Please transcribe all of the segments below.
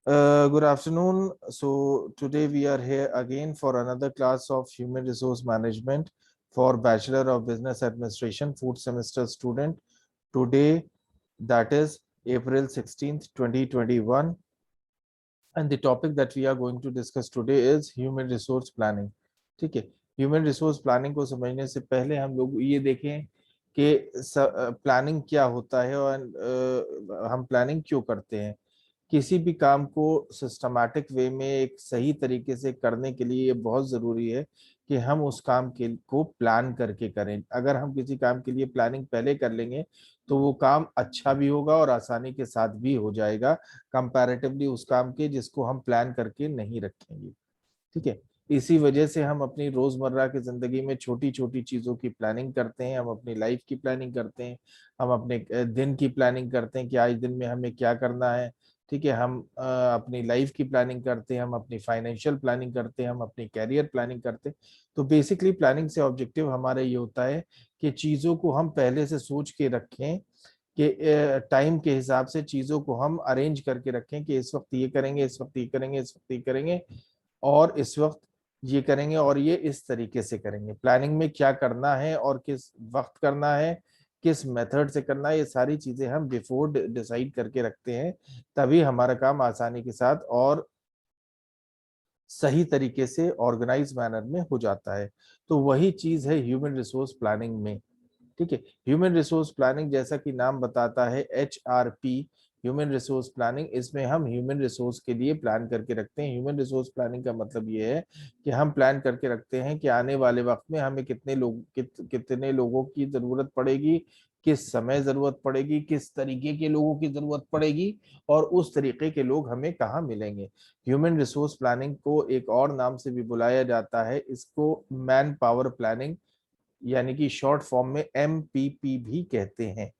Good afternoon. So today we are here again for another class of Human Resource Management for Bachelor of Business Administration, fourth semester student. Today, that is April 16th, 2021. And the topic that we are going to discuss today is Human Resource Planning. ठीक है, human resource planning को समझने से पहले हम लोग ये देखें कि प्लानिंग क्या होता है और हम प्लानिंग क्यों करते हैं। किसी भी काम को सिस्टमैटिक वे में एक सही तरीके से करने के लिए ये बहुत जरूरी है कि हम उस काम के को प्लान करके करें। अगर हम किसी काम के लिए प्लानिंग पहले कर लेंगे तो वो काम अच्छा भी होगा और आसानी के साथ भी हो जाएगा कंपैरेटिवली उस काम के जिसको हम प्लान करके नहीं रखेंगे। ठीक है, इसी वजह से हम अपनी रोजमर्रा की जिंदगी में छोटी छोटी चीजों की प्लानिंग करते हैं। हम अपनी लाइफ की प्लानिंग करते हैं, हम अपने दिन की प्लानिंग करते हैं कि आज दिन में हमें क्या करना है। ठीक है, हम अपनी लाइफ की प्लानिंग करते हैं, हम अपनी फाइनेंशियल प्लानिंग करते हैं, हम अपनी कैरियर प्लानिंग करते हैं। तो बेसिकली प्लानिंग से ऑब्जेक्टिव हमारा ये होता है कि चीजों को हम पहले से सोच के रखें कि टाइम के हिसाब से चीजों को हम अरेंज करके रखें कि इस वक्त ये करेंगे, इस वक्त ये करेंगे, इस वक्त ये करेंगे और इस वक्त ये करेंगे और ये इस तरीके से करेंगे। प्लानिंग में क्या करना है और किस वक्त करना है, किस मेथड से करना है, ये सारी चीजें हम बिफोर डिसाइड करके रखते हैं। तभी हमारा काम आसानी के साथ और सही तरीके से ऑर्गेनाइज मैनर में हो जाता है। तो वही चीज है ह्यूमन रिसोर्स प्लानिंग में। ठीक है, ह्यूमन रिसोर्स प्लानिंग जैसा कि नाम बताता है HRP, ह्यूमन रिसोर्स प्लानिंग, इसमें हम ह्यूमन रिसोर्स के लिए प्लान करके रखते हैं। ह्यूमन रिसोर्स प्लानिंग का मतलब ये है कि हम प्लान करके रखते हैं कि आने वाले वक्त में हमें कितने लोगों की जरूरत पड़ेगी, किस समय जरूरत पड़ेगी, किस तरीके के लोगों की जरूरत पड़ेगी और उस तरीके के लोग हमें कहाँ मिलेंगे। ह्यूमन रिसोर्स प्लानिंग को एक और नाम से भी बुलाया जाता है, इसको मैन पावर प्लानिंग यानी कि शॉर्ट फॉर्म में MPP भी कहते हैं।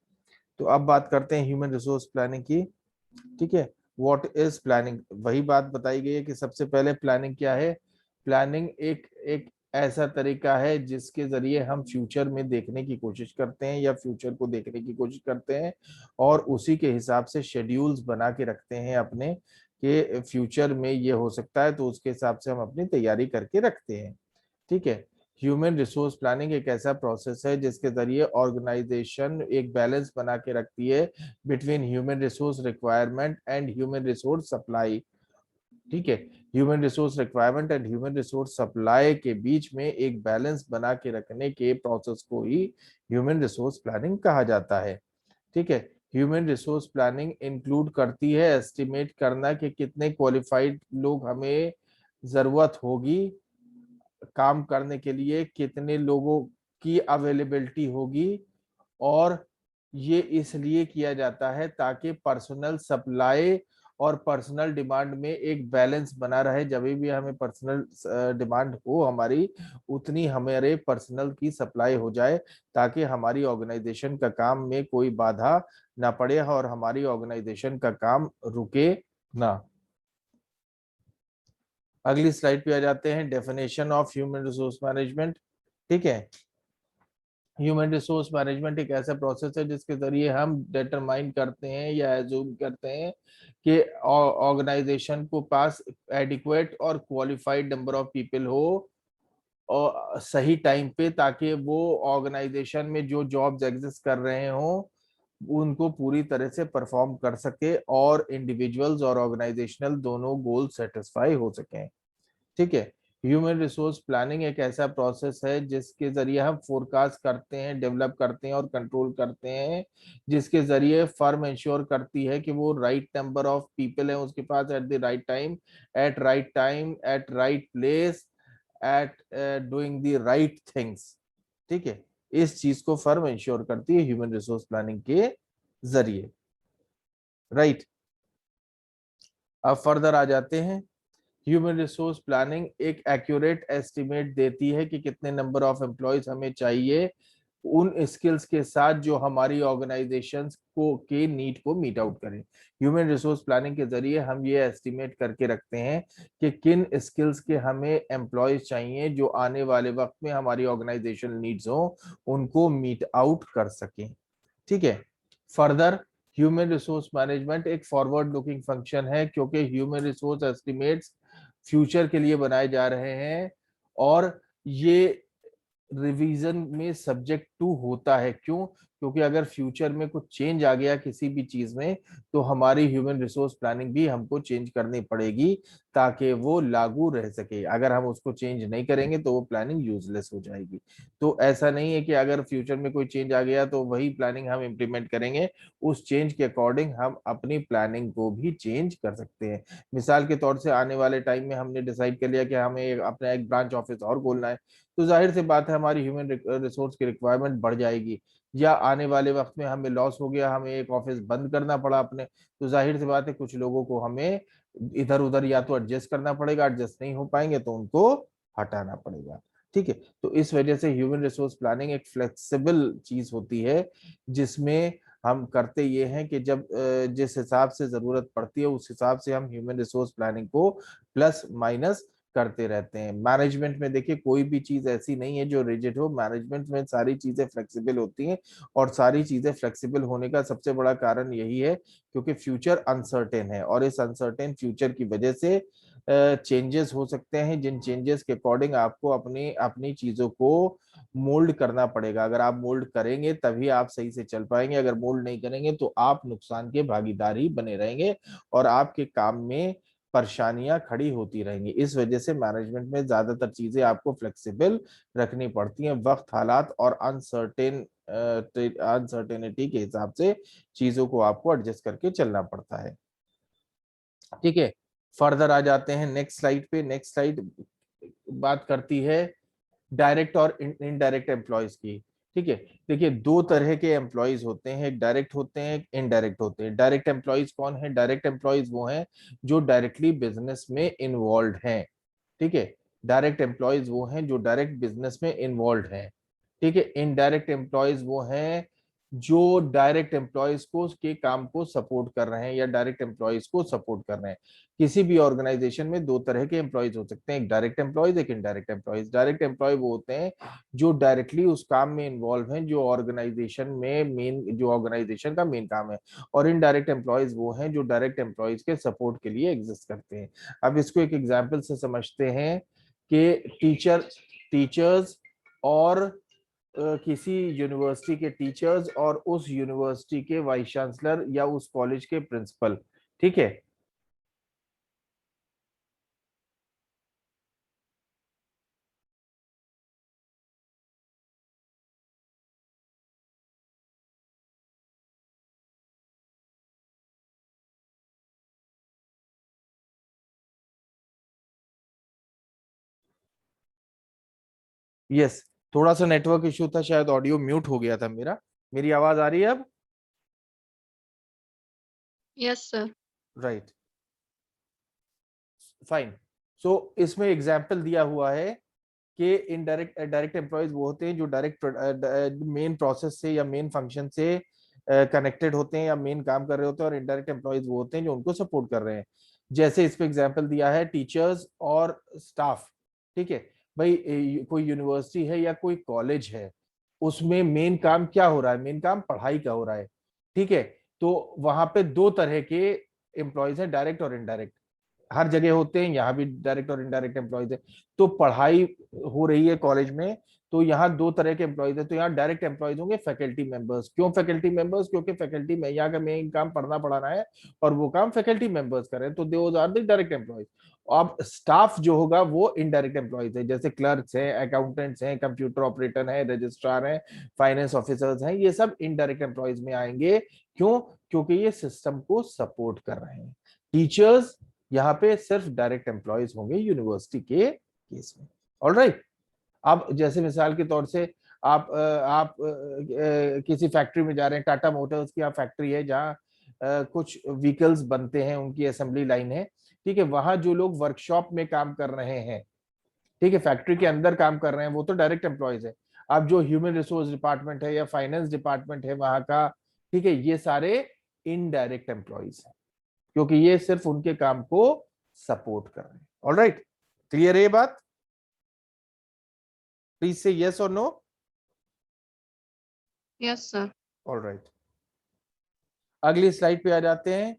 तो अब बात करते हैं ह्यूमन रिसोर्स प्लानिंग की। ठीक है, व्हाट इज प्लानिंग, वही बात बताई गई है कि सबसे पहले प्लानिंग क्या है। प्लानिंग एक एक ऐसा तरीका है जिसके जरिए हम फ्यूचर में देखने की कोशिश करते हैं या फ्यूचर को देखने की कोशिश करते हैं और उसी के हिसाब से शेड्यूल्स बना के रखते हैं अपने कि फ्यूचर में ये हो सकता है, तो उसके हिसाब से हम अपनी तैयारी करके रखते हैं। ठीक है, ह्यूमन रिसोर्स प्लानिंग एक ऐसा प्रोसेस है जिसके जरिए ऑर्गेनाइजेशन एक बैलेंस बना के रखती है between human resource requirement and human resource supply. ठीक है, human resource requirement and human resource supply के बीच में एक बैलेंस बना के रखने के प्रोसेस को ही ह्यूमन रिसोर्स प्लानिंग कहा जाता है। ठीक है, ह्यूमन रिसोर्स प्लानिंग इंक्लूड करती है एस्टिमेट करना कि कितने क्वालिफाइड लोग हमें जरूरत होगी काम करने के लिए, कितने लोगों की अवेलेबिलिटी होगी। और ये इसलिए किया जाता है ताकि पर्सनल सप्लाई और पर्सनल डिमांड में एक बैलेंस बना रहे। जब भी हमें पर्सनल डिमांड हो हमारी, उतनी हमारे पर्सनल की सप्लाई हो जाए ताकि हमारी ऑर्गेनाइजेशन का काम में कोई बाधा ना पड़े और हमारी ऑर्गेनाइजेशन का काम रुके ना। अगली स्लाइड पे आ जाते हैं, definition of human resource management. ठीक है, ह्यूमन रिसोर्स मैनेजमेंट एक ऐसा प्रोसेस है जिसके जरिए हम डिटरमाइन करते हैं या एज्यूम करते हैं कि ऑर्गेनाइजेशन को पास एडिक्वेट और क्वालिफाइड नंबर ऑफ पीपल हो और सही टाइम पे, ताकि वो ऑर्गेनाइजेशन में जो जॉब्स एग्जिस्ट कर रहे हों उनको पूरी तरह से परफॉर्म कर सके और इंडिविजुअल्स और ऑर्गेनाइजेशनल दोनों गोल सेटिस्फाई हो सकें। ठीक है, ह्यूमन रिसोर्स प्लानिंग एक ऐसा प्रोसेस है जिसके जरिए हम फोरकास्ट करते हैं, डेवलप करते हैं और कंट्रोल करते हैं, जिसके जरिए फर्म इंश्योर करती है कि वो राइट नंबर ऑफ पीपल है उसके पास at the right time, at right place, at doing the right things. ठीक है, इस चीज को फर्म इंश्योर करती है ह्यूमन रिसोर्स प्लानिंग के जरिए। राइट, अब फर्दर आ जाते हैं। ह्यूमन रिसोर्स प्लानिंग एक एक्यूरेट एस्टिमेट देती है कि कितने नंबर ऑफ एम्प्लॉयज हमें चाहिए उन स्किल्स के साथ जो हमारी ऑर्गेनाइजेशन को के नीड को मीट आउट करें। ह्यूमन रिसोर्स प्लानिंग के जरिए हम ये एस्टिमेट करके रखते हैं कि किन स्किल्स के हमें एम्प्लॉयज चाहिए जो आने वाले वक्त में हमारी ऑर्गेनाइजेशन नीड्स हो उनको मीट आउट कर सकें। ठीक है, फर्दर ह्यूमन रिसोर्स मैनेजमेंट एक फॉरवर्ड लुकिंग फंक्शन है, क्योंकि ह्यूमन रिसोर्स एस्टिमेट्स फ्यूचर के लिए बनाए जा रहे हैं, और ये रिवीजन में सब्जेक्ट टू होता है। क्यों? क्योंकि अगर फ्यूचर में कुछ चेंज आ गया किसी भी चीज में, तो हमारी ह्यूमन रिसोर्स प्लानिंग भी हमको चेंज करनी पड़ेगी ताकि वो लागू रह सके। अगर हम उसको चेंज नहीं करेंगे तो वो प्लानिंग यूजलेस हो जाएगी। तो ऐसा नहीं है कि अगर फ्यूचर में कोई चेंज आ गया तो वही प्लानिंग हम इम्प्लीमेंट करेंगे, उस चेंज के अकॉर्डिंग हम अपनी प्लानिंग को भी चेंज कर सकते हैं। मिसाल के तौर से आने वाले टाइम में हमने डिसाइड कर लिया कि हमें अपना एक ब्रांच ऑफिस और खोलना है, तो जाहिर सी बात है हमारी ह्यूमन रिसोर्स की रिक्वायरमेंट बढ़ जाएगी। या आने वाले वक्त में हमें लॉस हो गया, हमें एक ऑफिस बंद करना पड़ा अपने, तो जाहिर सी बात है कुछ लोगों को हमें इधर उधर या तो एडजस्ट करना पड़ेगा, एडजस्ट नहीं हो पाएंगे तो उनको हटाना पड़ेगा। ठीक है, तो इस वजह से ह्यूमन रिसोर्स प्लानिंग एक फ्लेक्सिबल चीज होती है, जिसमें हम करते ये हैं कि जब जिस हिसाब से जरूरत पड़ती है उस हिसाब से हम ह्यूमन रिसोर्स प्लानिंग को प्लस माइनस करते रहते हैं। मैनेजमेंट में देखिए कोई भी चीज ऐसी नहीं है जो रिजिड हो, मैनेजमेंट में सारी चीजें फ्लेक्सिबल होती हैं। और सारी चीजें फ्लेक्सिबल होने का सबसे बड़ा कारण यही है क्योंकि फ्यूचर अनसर्टेन है, और इस अनसर्टेन फ्यूचर की वजह से चेंजेस हो सकते हैं, जिन चेंजेस के अकॉर्डिंग आपको अपनी अपनी चीजों को मोल्ड करना पड़ेगा। अगर आप मोल्ड करेंगे तभी आप सही से चल पाएंगे, अगर मोल्ड नहीं करेंगे तो आप नुकसान के भागीदार ही बने रहेंगे और आपके काम में परेशानियां खड़ी होती रहेंगी। इस वजह से मैनेजमेंट में ज्यादातर चीजें आपको फ्लेक्सिबल रखनी पड़ती हैं, वक्त हालात और अनसर्टेनिटी के हिसाब से चीजों को आपको एडजस्ट करके चलना पड़ता है। ठीक है, फर्दर आ जाते हैं नेक्स्ट स्लाइड पे। नेक्स्ट स्लाइड बात करती है डायरेक्ट और इनडायरेक्ट एम्प्लॉयज की। ठीक है, देखिए दो तरह के एम्प्लॉयज होते हैं, एक डायरेक्ट होते हैं एक इनडायरेक्ट होते हैं। डायरेक्ट एम्प्लॉयज कौन है? डायरेक्ट एम्प्लॉयज वो हैं जो डायरेक्टली बिजनेस में इन्वॉल्व हैं। ठीक है, डायरेक्ट एम्प्लॉयज वो हैं जो डायरेक्ट बिजनेस में इन्वॉल्व हैं। ठीक है, इनडायरेक्ट एम्प्लॉयज वो हैं जो डायरेक्ट एम्प्लॉयज को के काम को सपोर्ट कर रहे हैं या डायरेक्ट एम्प्लॉयज को सपोर्ट कर रहे हैं। किसी भी ऑर्गेनाइजेशन में दो तरह के एम्प्लॉयज हो सकते हैं, एक डायरेक्ट एम्प्लॉयज एक इनडायरेक्ट एम्प्लॉयज। डायरेक्ट एम्प्लॉय वो होते हैं जो डायरेक्टली उस काम में इन्वॉल्व हैं जो ऑर्गेनाइजेशन में मेन जो ऑर्गेनाइजेशन का मेन काम है। और इनडायरेक्ट एम्प्लॉयज वो हैं जो डायरेक्ट एम्प्लॉयज के सपोर्ट के लिए एग्जिस्ट करते हैं। अब इसको एक एग्जाम्पल से समझते हैं कि टीचर्स और किसी यूनिवर्सिटी के टीचर्स और उस यूनिवर्सिटी के वाइस चांसलर या उस कॉलेज के प्रिंसिपल। ठीक है, यस, थोड़ा सा नेटवर्क इशू था, शायद ऑडियो म्यूट हो गया था मेरा। मेरी आवाज आ रही है अब? Yes sir. Right, fine. So इसमें एग्जाम्पल दिया हुआ है कि इनडायरेक्ट डायरेक्ट एम्प्लॉयज वो होते हैं जो डायरेक्ट मेन प्रोसेस से या मेन फंक्शन से कनेक्टेड होते हैं या मेन काम कर रहे होते हैं, और इनडायरेक्ट एम्प्लॉयज वो होते हैं जो उनको सपोर्ट कर रहे हैं। जैसे इस पे एग्जाम्पल दिया है टीचर्स और स्टाफ। ठीक है भाई, कोई यूनिवर्सिटी है या कोई कॉलेज है, उसमें मेन काम क्या हो रहा है? मेन काम पढ़ाई का हो रहा है। ठीक है, तो वहां पे दो तरह के एम्प्लॉयज हैं, डायरेक्ट और इनडायरेक्ट। हर जगह होते हैं, यहाँ भी डायरेक्ट और इनडायरेक्ट एम्प्लॉयज है। तो पढ़ाई हो रही है कॉलेज में, तो यहाँ दो तरह के एम्प्लॉयज है। तो यहाँ डायरेक्ट एम्प्लॉयज होंगे फैकल्टी मेंबर्स। क्यों फैकल्टी मेंबर्स? क्योंकि फैकल्टी में यहाँ का मेन काम पढ़ना पढ़ाना है और वो काम फैकल्टी मेंबर्स कर रहे हैं, तो those are the direct employees. अब स्टाफ जो होगा वो इनडायरेक्ट एम्प्लॉयज है, जैसे क्लर्क्स हैं, अकाउंटेंट्स हैं, कंप्यूटर ऑपरेटर हैं, रजिस्ट्रार हैं, फाइनेंस ऑफिसर्स हैं, ये सब इनडायरेक्ट एम्प्लॉयज में आएंगे। क्यों? क्योंकि ये सिस्टम को सपोर्ट कर रहे हैं। टीचर्स यहाँ पे सिर्फ डायरेक्ट एम्प्लॉयज होंगे यूनिवर्सिटी के केस में। ऑलराइट, अब जैसे मिसाल के तौर से आप किसी फैक्ट्री में जा रहे हैं, टाटा मोटर्स की आप फैक्ट्री है जहाँ कुछ व्हीकल्स बनते हैं, उनकी असेंबली लाइन है। ठीक है, वहां जो लोग वर्कशॉप में काम कर रहे हैं, ठीक है, फैक्ट्री के अंदर काम कर रहे हैं, वो तो डायरेक्ट एम्प्लॉयज है। अब जो ह्यूमन रिसोर्स डिपार्टमेंट है या फाइनेंस डिपार्टमेंट है वहां का, ठीक है, ये सारे इनडायरेक्ट एम्प्लॉयज हैं, क्योंकि ये सिर्फ उनके काम को सपोर्ट कर रहे हैं। ऑलराइट, क्लियर है ये बात? प्लीज से यस और नो। Yes sir. ऑलराइट, अगली स्लाइड पे आ जाते हैं।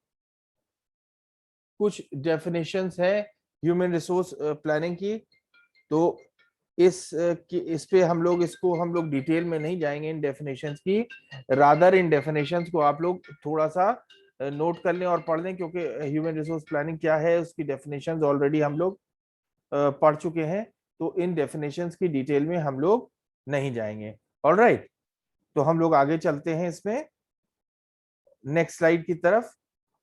कुछ डेफिनेशंस है ह्यूमन रिसोर्स प्लानिंग की। तो इस पे हम लोग डिटेल में नहीं जाएंगे इन डेफिनेशंस की। रादर इन डेफिनेशंस को आप लोग थोड़ा सा नोट कर लें और पढ़ लें, क्योंकि ह्यूमन रिसोर्स प्लानिंग क्या है उसकी डेफिनेशंस ऑलरेडी हम लोग पढ़ चुके हैं। तो इन डेफिनेशंस की डिटेल में हम लोग नहीं जाएंगे। ऑलराइट, तो हम लोग आगे चलते हैं इसमें नेक्स्ट स्लाइड की तरफ।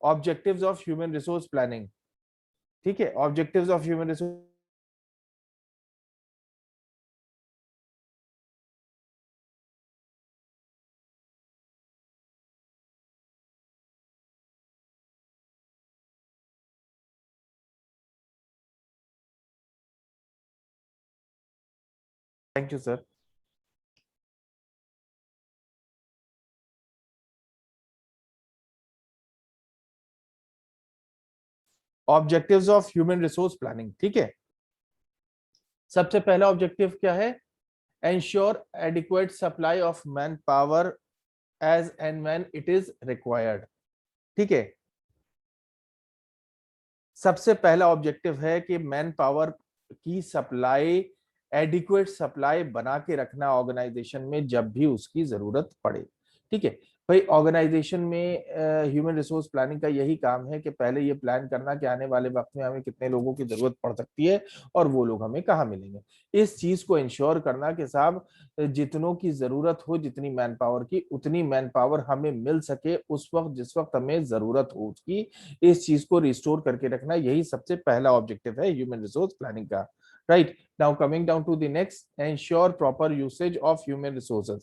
Objectives of human resource planning. ठीक है, objectives of human resource. Thank you sir. Objectives of human resource planning. ठीक है, सबसे पहला ऑब्जेक्टिव क्या है? Ensure adequate supply of man power as and when it is required. ठीक है, सबसे पहला ऑब्जेक्टिव है कि मैन पावर की सप्लाई, एडिक्वेट सप्लाई बना के रखना ऑर्गेनाइजेशन में जब भी उसकी जरूरत पड़े। ठीक है भाई, ऑर्गेनाइजेशन में ह्यूमन रिसोर्स प्लानिंग का यही काम है कि पहले ये प्लान करना कि आने वाले वक्त में हमें कितने लोगों की जरूरत पड़ सकती है और वो लोग हमें कहाँ मिलेंगे। इस चीज को इंश्योर करना कि साहब जितनों की जरूरत हो, जितनी मैन पावर की, उतनी मैन पावर हमें मिल सके उस वक्त जिस वक्त हमें जरूरत हो उसकी। इस चीज को रिस्टोर करके रखना, यही सबसे पहला ऑब्जेक्टिव है ह्यूमन रिसोर्स प्लानिंग का। Right, now coming down to the next, ensure proper usage of human resources.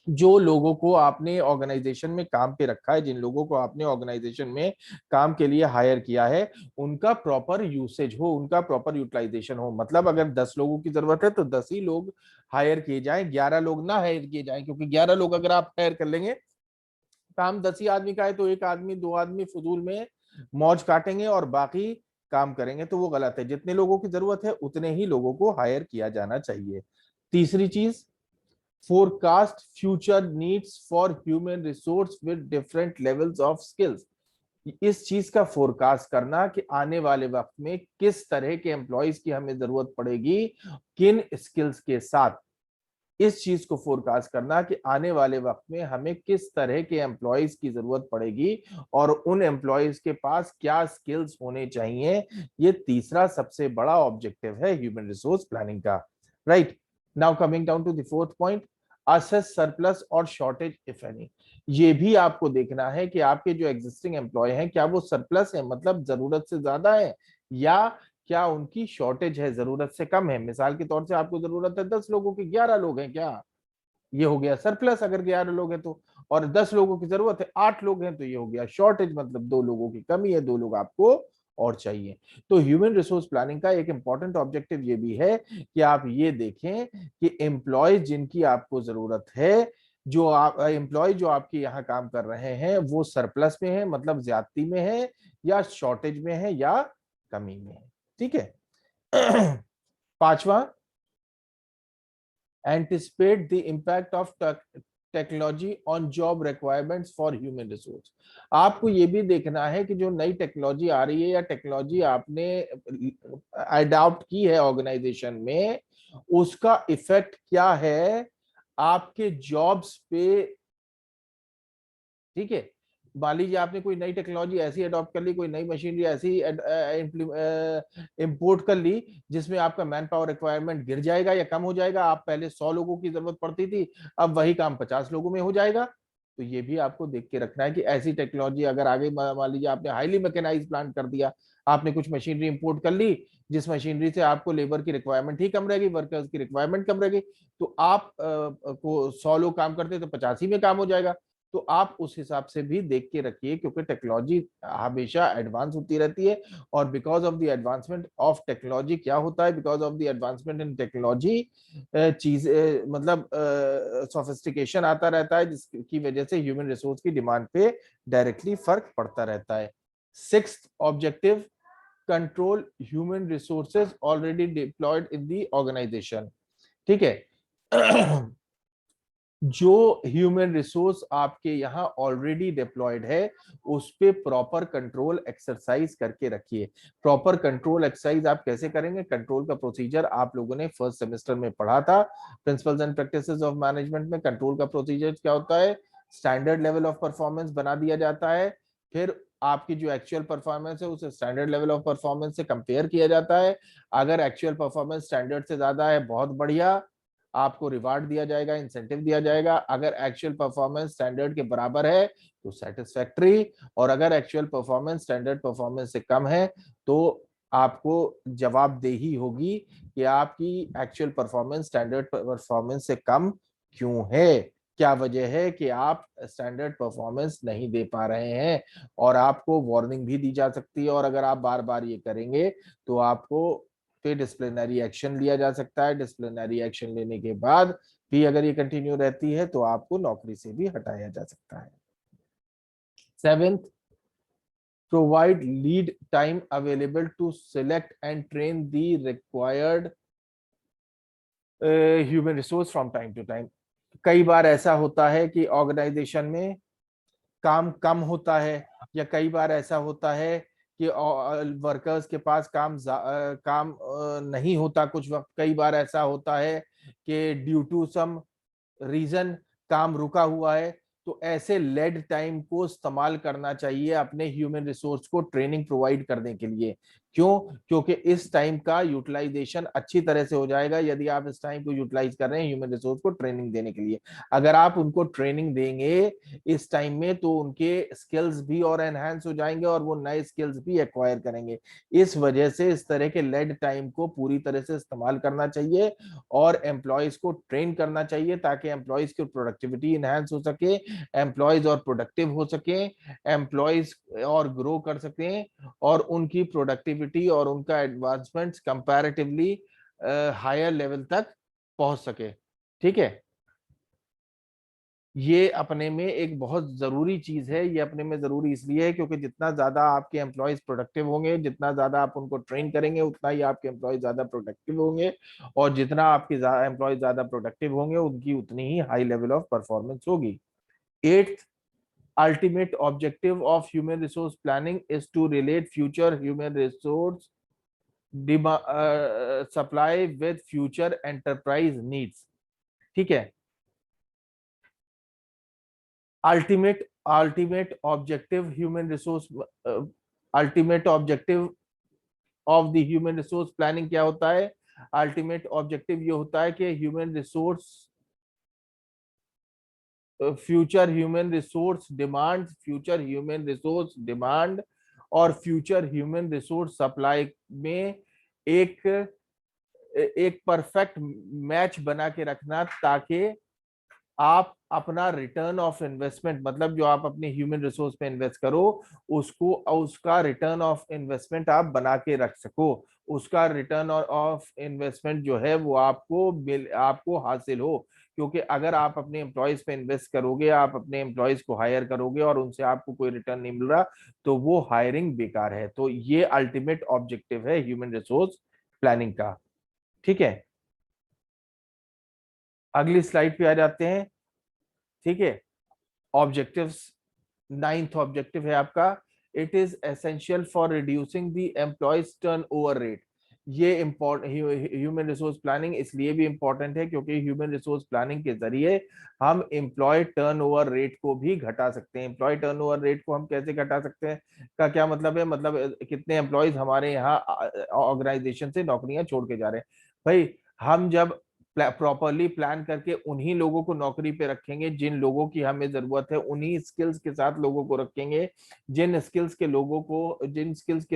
जो लोगों को आपने ऑर्गेनाइजेशन में काम पे रखा है, जिन लोगों को आपने ऑर्गेनाइजेशन में काम के लिए हायर किया है, उनका प्रॉपर यूसेज हो, उनका प्रॉपर यूटिलाइजेशन हो। मतलब अगर 10 लोगों की जरूरत है तो 10 ही लोग हायर किए जाएं, 11 लोग ना हायर किए जाएं, क्योंकि 11 लोग अगर आप हायर कर लेंगे, काम 10 ही आदमी का है, तो एक आदमी दो आदमी फजूल में मौज काटेंगे और बाकी काम करेंगे, तो वो गलत है। जितने लोगों की जरूरत है उतने ही लोगों को हायर किया जाना चाहिए। तीसरी चीज, forecast future needs for human resource with different levels of skills. इस चीज का फोरकास्ट करना कि आने वाले वक्त में किस तरह के एम्प्लॉयज की हमें जरूरत पड़ेगी, किन स्किल्स के साथ। इस चीज को फोरकास्ट करना कि आने वाले वक्त में हमें किस तरह के एम्प्लॉयज की जरूरत पड़ेगी और उन एम्प्लॉयज के पास क्या स्किल्स होने चाहिए, ये तीसरा सबसे बड़ा ऑब्जेक्टिव है ह्यूमन रिसोर्स प्लानिंग का। Right, now coming down to the fourth point, assess surplus और शॉर्टेज इफ एनी। ये भी आपको देखना है कि आपके जो एग्जिस्टिंग एम्प्लॉय हैं क्या वो सरप्लस है, मतलब जरूरत से ज्यादा है, या क्या उनकी शॉर्टेज है, जरूरत से कम है। मिसाल के तौर से आपको जरूरत है 10 लोगों की, 11 लोग हैं, क्या ये हो गया सरप्लस? अगर 11 लोग हैं तो, और 10 लोगों की जरूरत है, 8 लोग हैं, तो ये हो गया शॉर्टेज, मतलब 2 लोगों की कमी है, 2 लोग आपको और चाहिए। तो ह्यूमन रिसोर्स प्लानिंग का एक इंपॉर्टेंट ऑब्जेक्टिव ये भी है कि आप ये देखें कि एम्प्लॉय जिनकी आपको जरूरत है, जो आप एम्प्लॉय जो आपके यहाँ काम कर रहे हैं, वो सरप्लस में है, मतलब ज्यादती में है, या शॉर्टेज में है, या कमी में है। ठीक है। पांचवा, anticipate the impact of technology on job requirements for human resource. आपको ये भी देखना है कि जो नई टेक्नोलॉजी आ रही है या टेक्नोलॉजी आपने अडॉप्ट की है ऑर्गेनाइजेशन में, उसका इफेक्ट क्या है आपके जॉब्स पे। ठीक है, मान लीजिए आपने कोई नई टेक्नोलॉजी ऐसी अडॉप्ट कर ली, कोई नई मशीनरी ऐसी इंपोर्ट कर ली जिसमें आपका मैन पावर रिक्वायरमेंट गिर जाएगा या कम हो जाएगा। आप पहले 100 लोगों की जरूरत पड़ती थी, अब वही काम 50 लोगों में हो जाएगा। तो ये भी आपको देख के रखना है कि ऐसी टेक्नोलॉजी अगर आगे, मान लीजिए आपने हाईली मैकेनाइज प्लांट कर दिया, आपने कुछ मशीनरी इंपोर्ट कर ली जिस मशीनरी से आपको लेबर की रिक्वायरमेंट ही कम रहेगी, वर्कर्स की रिक्वायरमेंट कम रहेगी, तो आप को 100 लोग काम करते तो 85 में काम हो जाएगा। तो आप उस हिसाब से भी देख के रखिए, क्योंकि टेक्नोलॉजी हमेशा एडवांस होती रहती है। और because of the advancement of technology क्या होता है, because of the advancement in technology चीज मतलब सोफिस्टिकेशन आता रहता है, जिसकी वजह से ह्यूमन रिसोर्स की डिमांड पे डायरेक्टली फर्क पड़ता रहता है। Sixth objective, control human resources already deployed in the organisation. ठीक है। जो ह्यूमन रिसोर्स आपके यहाँ ऑलरेडी डिप्लॉयड है उस पे प्रॉपर कंट्रोल एक्सरसाइज करके रखिए। प्रॉपर कंट्रोल एक्सरसाइज आप कैसे करेंगे? कंट्रोल का प्रोसीजर आप लोगों ने फर्स्ट सेमेस्टर में पढ़ा था, principles and practices of management में। कंट्रोल का प्रोसीजर क्या होता है? स्टैंडर्ड लेवल ऑफ परफॉर्मेंस बना दिया जाता है, फिर आपकी जो एक्चुअल परफॉर्मेंस है उसे स्टैंडर्ड लेवल ऑफ परफॉर्मेंस से कंपेयर किया जाता है। अगर एक्चुअल परफॉर्मेंस स्टैंडर्ड से ज्यादा है, बहुत बढ़िया, आपको रिवार्ड दिया जाएगा, इंसेंटिव दिया जाएगा। अगर एक्चुअल परफॉर्मेंस स्टैंडर्ड के बराबर है तो सेटिस्फैक्ट्री, और अगर एक्चुअल परफॉर्मेंस स्टैंडर्ड परफॉर्मेंस से कम है तो आपको जवाबदेही होगी कि आपकी एक्चुअल परफॉर्मेंस स्टैंडर्ड परफॉर्मेंस से कम क्यों है, क्या वजह है कि आप स्टैंडर्ड परफॉर्मेंस नहीं दे पा रहे हैं, और आपको वार्निंग भी दी जा सकती है। और अगर आप बार बार ये करेंगे तो आपको फिर डिसिप्लिनरी एक्शन लिया जा सकता है। डिसिप्लिनरी एक्शन लेने के बाद भी अगर ये कंटिन्यू रहती है तो आपको नौकरी से भी हटाया जा सकता है। Seventh, provide lead time available to select and train the required human resource from time to time. कई बार ऐसा होता है कि ऑर्गेनाइजेशन में काम कम होता है, या कई बार ऐसा होता है कि वर्कर्स के पास काम नहीं होता कुछ वक्त। कई बार ऐसा होता है कि ड्यू टू सम रीजन काम रुका हुआ है। तो ऐसे लेड टाइम को इस्तेमाल करना चाहिए अपने ह्यूमन रिसोर्स को ट्रेनिंग प्रोवाइड करने के लिए। क्यों? क्योंकि इस टाइम का यूटिलाइजेशन अच्छी तरह से हो जाएगा यदि आप इस टाइम को यूटिलाइज कर रहे हैं ह्यूमन रिसोर्स को ट्रेनिंग देने के लिए। अगर आप उनको ट्रेनिंग देंगे इस टाइम में तो उनके स्किल्स भी और एनहांस हो जाएंगे और वो नए स्किल्स भी एक्वायर करेंगे। इस वजह से इस तरह के लेड टाइम को पूरी तरह से इस्तेमाल करना चाहिए और एम्प्लॉयज को ट्रेन करना चाहिए ताकि एम्प्लॉयज की प्रोडक्टिविटी इनहेंस हो सके, एम्प्लॉयज और प्रोडक्टिव हो सके, एम्प्लॉयज और ग्रो कर सकें, और उनकी प्रोडक्टिविटी और उनका एडवांसमेंट कंपैरेटिवली हायर लेवल तक पहुंच सके। ठीक है, ये अपने में एक बहुत जरूरी चीज है। ये अपने में जरूरी इसलिए है क्योंकि जितना ज्यादा आपके एम्प्लॉयज प्रोडक्टिव होंगे, जितना ज्यादा आप उनको ट्रेन करेंगे, उतना ही आपके एम्प्लॉयज ज्यादा प्रोडक्टिव होंगे, और जितना आपके एम्प्लॉयज ज्यादा प्रोडक्टिव होंगे उनकी उतनी ही हाई लेवल ऑफ परफॉर्मेंस होगी। Eighth, ultimate objective of human resource planning is to relate future human resource supply with future enterprise needs। ठीक है, ultimate objective human resource ultimate objective of the human resource planning क्या होता है? Ultimate objective ये होता है कि future human resource demand और फ्यूचर ह्यूमन रिसोर्स सप्लाई में एक एक परफेक्ट मैच बना के रखना, ताकि आप अपना रिटर्न ऑफ इन्वेस्टमेंट, मतलब जो आप अपने ह्यूमन रिसोर्स पे इन्वेस्ट करो उसको, उसका रिटर्न ऑफ इन्वेस्टमेंट आप बना के रख सको। उसका रिटर्न ऑफ इन्वेस्टमेंट जो है वो आपको हासिल हो। क्योंकि अगर आप अपने एम्प्लॉयज पे इन्वेस्ट करोगे, आप अपने एम्प्लॉयज को हायर करोगे और उनसे आपको कोई रिटर्न नहीं मिल रहा, तो वो हायरिंग बेकार है। तो ये अल्टीमेट ऑब्जेक्टिव है ह्यूमन रिसोर्स प्लानिंग का। ठीक है, अगली स्लाइड पे आ जाते हैं। ठीक है, ऑब्जेक्टिव्स, नाइन्थ ऑब्जेक्टिव है आपका, it is essential for reducing the employees turn over rate. ये ह्यूमन रिसोर्स प्लानिंग इसलिए भी इंपॉर्टेंट है क्योंकि ह्यूमन रिसोर्स प्लानिंग के जरिए हम एम्प्लॉय टर्न ओवर रेट को भी घटा सकते हैं। एम्प्लॉय टर्न ओवर रेट को हम कैसे घटा सकते हैं का क्या मतलब है? मतलब कितने एम्प्लॉयज हमारे यहाँ ऑर्गेनाइजेशन से नौकरियां छोड़ के जा रहे हैं। भाई, हम जब प्रॉपरली प्लान करके उन्हीं लोगों को नौकरी पे रखेंगे जिन लोगों की हमें जरूरत है, उन्हीं स्किल्स के साथ लोगों को रखेंगे जिन स्किल्स के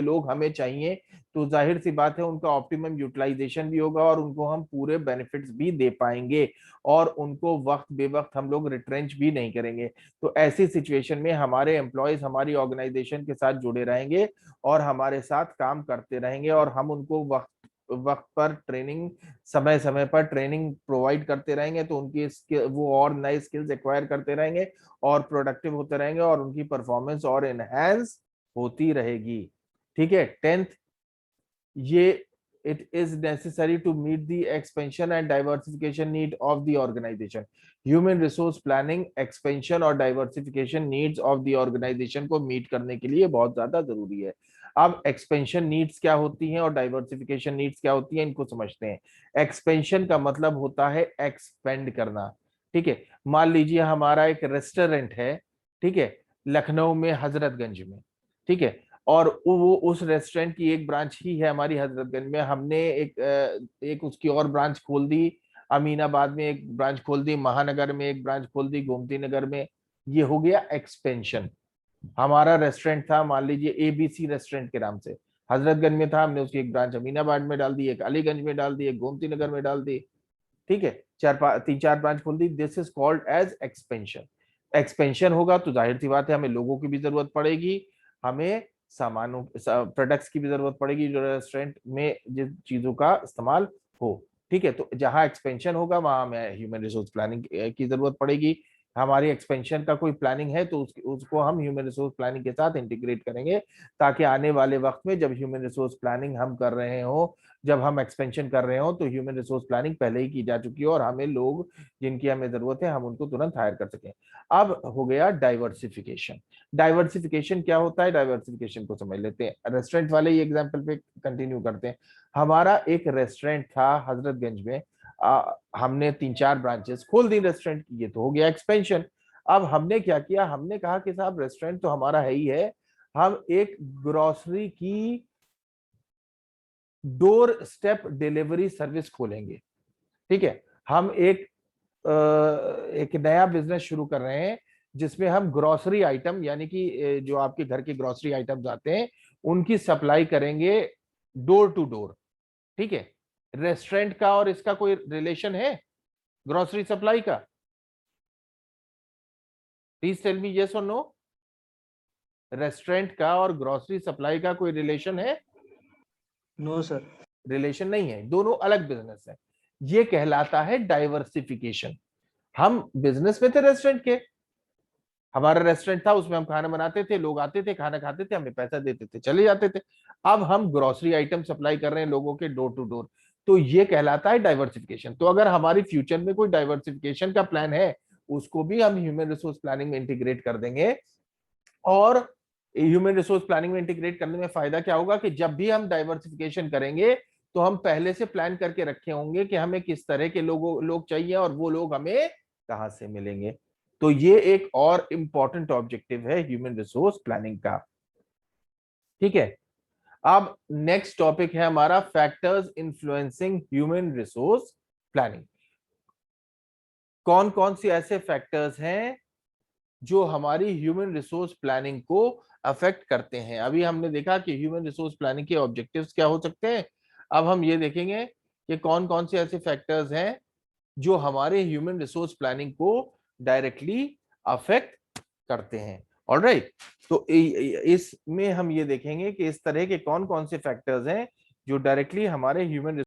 लोग हमें चाहिए, तो जाहिर सी बात है उनका ऑप्टिमम यूटिलाइजेशन भी होगा और उनको हम पूरे बेनिफिट्स भी दे पाएंगे, और उनको वक्त बेवक्त हम लोग रिट्रेंच भी नहीं करेंगे। तो ऐसी सिचुएशन में हमारे एम्प्लॉयज हमारी ऑर्गेनाइजेशन के साथ जुड़े रहेंगे और हमारे साथ काम करते रहेंगे, और हम उनको वक्त वक्त पर ट्रेनिंग, समय समय पर ट्रेनिंग प्रोवाइड करते रहेंगे, तो उनकी वो और नए स्किल्स एक्वायर करते रहेंगे और प्रोडक्टिव होते रहेंगे और उनकी परफॉर्मेंस और एनहेंस होती रहेगी। ठीक है, टेंथ, ये it is necessary to meet the expansion and diversification need of the organization. Human resource planning expansion और diversification needs of the organization को meet करने के लिए बहुत ज्यादा जरूरी है। अब एक्सपेंशन नीड्स क्या होती हैं और डाइवर्सिफिकेशन नीड्स क्या होती हैं, इनको समझते हैं। एक्सपेंशन का मतलब होता है एक्सपेंड करना, ठीक है। मान लीजिए हमारा एक रेस्टोरेंट है, ठीक है, लखनऊ में, हजरतगंज में, ठीक है, और वो उस रेस्टोरेंट की एक ब्रांच ही है हमारी हजरतगंज में। हमने एक उसकी और ब्रांच खोल दी, अमीनाबाद में एक ब्रांच खोल दी, महानगर में एक ब्रांच खोल दी, गोमती नगर में। ये हो गया एक्सपेंशन। हमारा रेस्टोरेंट था मान लीजिए एबीसी रेस्टोरेंट के नाम से, हजरतगंज में था, हमने उसकी एक ब्रांच अमीनाबाद में डाल दी, एक अलीगंज में डाल दी, एक गोमती नगर में डाल दी, ठीक है, तीन चार ब्रांच खोल दी। This is called as expansion. Expansion होगा तो जाहिर सी बात है हमें लोगों की भी जरूरत पड़ेगी, हमें सामानों प्रोडक्ट्स की भी जरूरत पड़ेगी जो रेस्टोरेंट में जिन चीजों का इस्तेमाल हो, ठीक है। तो जहां एक्सपेंशन होगा वहां हमें ह्यूमन रिसोर्स प्लानिंग की जरूरत पड़ेगी। हमारी एक्सपेंशन का कोई प्लानिंग है तो उसको हम ह्यूमन रिसोर्स प्लानिंग के साथ इंटीग्रेट करेंगे, ताकि आने वाले वक्त में जब ह्यूमन रिसोर्स प्लानिंग हम कर रहे हो, जब हम एक्सपेंशन कर रहे हो, तो ह्यूमन रिसोर्स प्लानिंग पहले ही की जा चुकी है और हमें लोग जिनकी हमें जरूरत है हम उनको तुरंत हायर कर सकें। अब हो गया डाइवर्सिफिकेशन। डाइवर्सिफिकेशन क्या होता है, डाइवर्सिफिकेशन को समझ लेते हैं। रेस्टोरेंट वाले ही एग्जांपल पे कंटिन्यू करते हैं। हमारा एक रेस्टोरेंट था हजरतगंज में, हमने तीन चार ब्रांचेस खोल दी रेस्टोरेंट की, ये तो हो गया एक्सपेंशन। अब हमने क्या किया, हमने कहा कि साहब रेस्टोरेंट तो हमारा है ही है, हम एक ग्रोसरी की डोर स्टेप डिलीवरी सर्विस खोलेंगे, ठीक है। हम एक नया बिजनेस शुरू कर रहे हैं जिसमें हम ग्रोसरी आइटम, यानी कि जो आपके घर के ग्रोसरी आइटम्स आते हैं उनकी सप्लाई करेंगे डोर टू डोर, ठीक है। रेस्टोरेंट का और इसका कोई रिलेशन है, ग्रोसरी सप्लाई का? प्लीज टेल मी यस और नो। रेस्टोरेंट का और ग्रोसरी सप्लाई का कोई रिलेशन है? No sir. रिलेशन नहीं है, दोनों अलग बिजनेस है। ये कहलाता है डाइवर्सिफिकेशन। हम बिजनेस में थे रेस्टोरेंट के, हमारा रेस्टोरेंट था, उसमें हम खाना बनाते थे, लोग आते थे, खाना खाते थे, हमें पैसा देते थे, चले जाते थे। अब हम ग्रोसरी आइटम सप्लाई कर रहे हैं लोगों के डोर टू डोर, तो ये कहलाता है डाइवर्सिफिकेशन। तो अगर हमारी फ्यूचर में कोई डाइवर्सिफिकेशन का प्लान है, उसको भी हम ह्यूमन रिसोर्स प्लानिंग में इंटीग्रेट कर देंगे। और ह्यूमन रिसोर्स प्लानिंग में इंटीग्रेट करने में फायदा क्या होगा कि जब भी हम डाइवर्सिफिकेशन करेंगे तो हम पहले से प्लान करके रखे होंगे कि हमें किस तरह के लोग चाहिए और वो लोग हमें कहां से मिलेंगे। तो ये एक और इंपॉर्टेंट ऑब्जेक्टिव है ह्यूमन रिसोर्स प्लानिंग का, ठीक है। अब नेक्स्ट टॉपिक है हमारा factors influencing human resource planning. कौन कौन से ऐसे फैक्टर्स हैं जो हमारी ह्यूमन रिसोर्स प्लानिंग को अफेक्ट करते हैं। अभी हमने देखा कि ह्यूमन रिसोर्स प्लानिंग के ऑब्जेक्टिव्स क्या हो सकते हैं। अब हम ये देखेंगे कि कौन कौन से ऐसे फैक्टर्स हैं जो हमारे ह्यूमन रिसोर्स प्लानिंग को डायरेक्टली अफेक्ट करते हैं। ऑलराइट, तो इसमें हम ये देखेंगे कि इस तरह के कौन कौन से फैक्टर्स हैं जो डायरेक्टली हमारे ह्यूमन